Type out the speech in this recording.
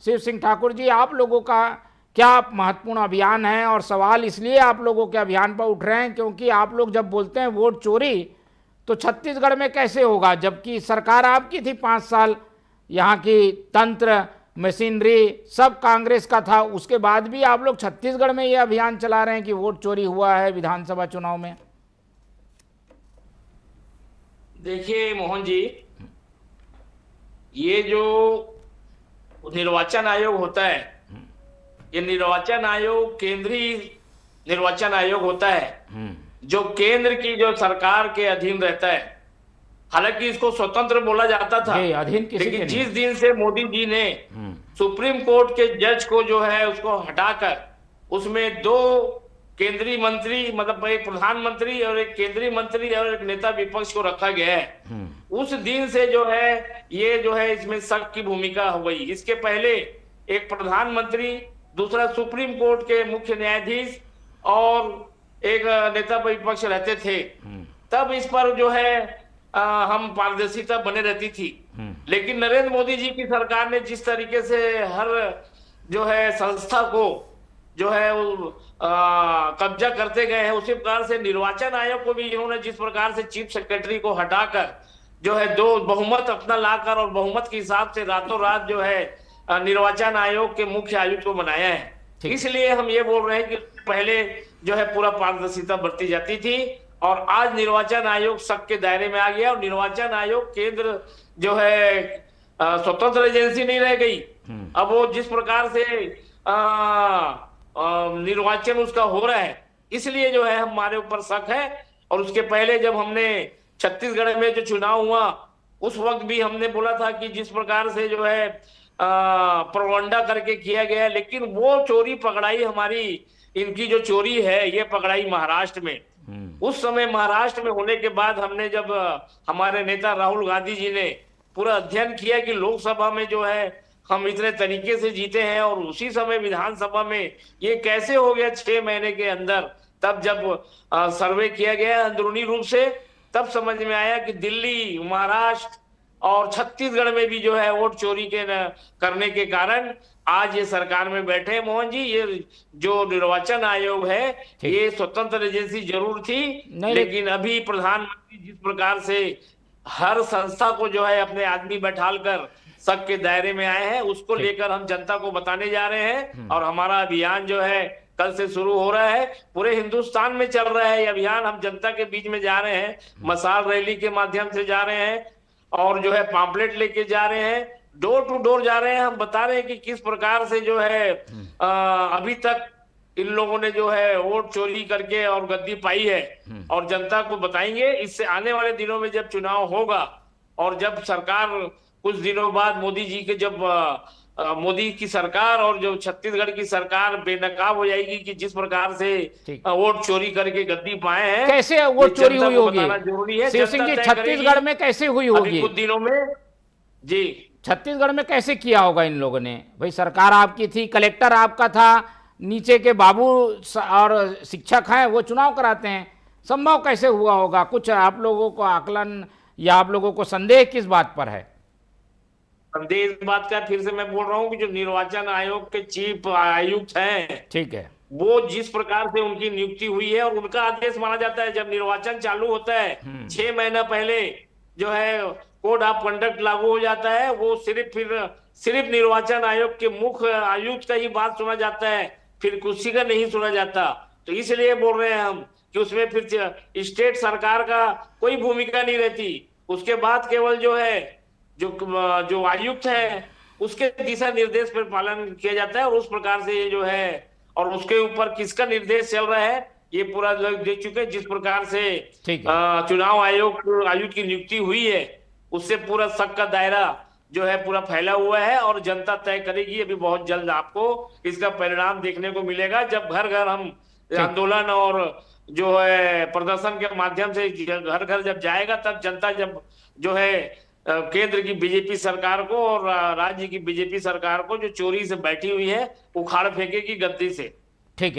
शिव सिंह ठाकुर जी, आप लोगों का क्या महत्वपूर्ण अभियान है? और सवाल इसलिए आप लोगों के अभियान पर उठ रहे हैं क्योंकि आप लोग जब बोलते हैं वोट चोरी, तो छत्तीसगढ़ में कैसे होगा, जबकि सरकार आपकी थी 5 साल, यहाँ की तंत्र मशीनरी सब कांग्रेस का था, उसके बाद भी आप लोग छत्तीसगढ़ में ये अभियान चला रहे हैं कि वोट चोरी हुआ है विधानसभा चुनाव में। देखिए मोहन जी, ये जो निर्वाचन आयोग होता है, ये निर्वाचन आयोग केंद्रीय निर्वाचन आयोग होता है जो केंद्र की जो सरकार के अधीन रहता है। हालांकि इसको स्वतंत्र बोला जाता था, अधीन किसी के लेकिन नहीं। जिस दिन से मोदी जी ने सुप्रीम कोर्ट के जज को जो है उसको हटाकर उसमें दो केंद्रीय मंत्री, मतलब एक प्रधानमंत्री और एक केंद्रीय मंत्री और एक नेता विपक्ष को रखा गया है, उस दिन से जो है ये जो है इसमें शक की भूमिका हो गई। इसके पहले एक प्रधानमंत्री, दूसरा सुप्रीम कोर्ट के मुख्य न्यायाधीश और एक नेता विपक्ष रहते थे। तब इस पर जो है हम पारदर्शिता बने रहती थी। लेकिन नरेंद्र मोदी जी की सरकार ने जिस तरीके से हर जो है संस्था को जो है कब्जा करते गए हैं, उसी प्रकार से निर्वाचन आयोग को भी इन्होंने जिस प्रकार से चीफ सेक्रेटरी को हटाकर जो है दो बहुमत अपना लाकर और बहुमत के हिसाब से रातों रात जो है निर्वाचन आयोग के मुख्य आयुक्त को बनाया है। इसलिए हम ये बोल रहे हैं कि पहले जो है पूरा पारदर्शिता बरती जाती थी और आज निर्वाचन आयोग शक के दायरे में आ गया और निर्वाचन आयोग केंद्र जो है स्वतंत्र एजेंसी नहीं रह गई। अब वो जिस प्रकार से निर्वाचन उसका हो रहा है, इसलिए जो है हमारे ऊपर शक है। और उसके पहले जब हमने छत्तीसगढ़ में जो चुनाव हुआ उस वक्त भी हमने बोला था कि जिस प्रकार से जो है प्रोपगंडा करके किया गया, लेकिन वो चोरी पकड़ाई हमारी, इनकी जो चोरी है ये पकड़ाई महाराष्ट्र में। उस समय महाराष्ट्र में होने के बाद हमने जब हमारे नेता राहुल गांधी जी ने पूरा अध्ययन किया कि लोकसभा में जो है हम इतने तरीके से जीते हैं और उसी समय विधानसभा में ये कैसे हो गया 6 महीने के अंदर, तब जब सर्वे किया गया अंदरूनी रूप से, तब समझ में आया कि दिल्ली, महाराष्ट्र और छत्तीसगढ़ में भी जो है वोट चोरी के करने के कारण आज ये सरकार में बैठे। मोहन जी, ये जो निर्वाचन आयोग है ये स्वतंत्र एजेंसी जरूर थी, लेकिन अभी प्रधानमंत्री जिस प्रकार से हर संस्था को जो है अपने आदमी बैठाल कर शक के दायरे में आए हैं, उसको लेकर हम जनता को बताने जा रहे हैं। और हमारा अभियान जो है कल से शुरू हो रहा है, पूरे हिंदुस्तान में चल रहा है ये अभियान। हम जनता के बीच में जा रहे हैं, मशाल रैली के माध्यम से जा रहे हैं और जो है पॉम्पलेट लेके जा रहे हैं, डोर टू डोर जा रहे हैं। हम बता रहे हैं कि किस प्रकार से जो है अभी तक इन लोगों ने जो है वोट चोरी करके और गद्दी पाई है, और जनता को बताएंगे। इससे आने वाले दिनों में जब चुनाव होगा और जब सरकार कुछ दिनों बाद मोदी जी के जब मोदी की सरकार और जो छत्तीसगढ़ की सरकार बेनकाब हो जाएगी कि जिस प्रकार से वोट चोरी करके गद्दी पाए हैं, कैसे वोट चोरी हुई होगी जरूरी है। शिव सिंह जी, छत्तीसगढ़ में कैसे हुई होगी कुछ दिनों में जी? छत्तीसगढ़ में कैसे किया होगा इन लोगों ने? भाई सरकार आपकी थी, कलेक्टर आपका था, नीचे के बाबू और शिक्षक हैं वो चुनाव कराते हैं, संभव कैसे हुआ होगा? कुछ आप लोगों को आकलन या आप लोगों को संदेह किस बात पर है? संदेह इस बात का, फिर से मैं बोल रहा हूँ कि जो निर्वाचन आयोग के चीफ आयुक्त हैं, ठीक है, वो जिस प्रकार से उनकी नियुक्ति हुई है और उनका आदेश माना जाता है। जब निर्वाचन चालू होता है 6 महीना पहले जो है कोड ऑफ कंडक्ट लागू हो जाता है, वो सिर्फ निर्वाचन आयोग के मुख्य आयुक्त का ही बात सुना जाता है, फिर किसी का नहीं सुना जाता। तो इसलिए बोल रहे हैं हम कि उसमें फिर स्टेट सरकार का कोई भूमिका नहीं रहती। उसके बाद केवल जो है जो आयुक्त है उसके दिशा निर्देश पर पालन किया जाता है और उस प्रकार से ये जो है, और उसके ऊपर किसका निर्देश चल रहा है ये पूरा लोग देख चुके हैं। जिस प्रकार से चुनाव आयुक्त की नियुक्ति हुई है उससे पूरा शक का दायरा जो है पूरा फैला हुआ है और जनता तय करेगी। अभी बहुत जल्द आपको इसका परिणाम देखने को मिलेगा, जब घर घर हम आंदोलन और जो है प्रदर्शन के माध्यम से घर घर जब जाएगा, तब जनता जब जो है केंद्र की बीजेपी सरकार को और राज्य की बीजेपी सरकार को जो चोरी से बैठी हुई है उखाड़ फेंकेगी गद्दी से।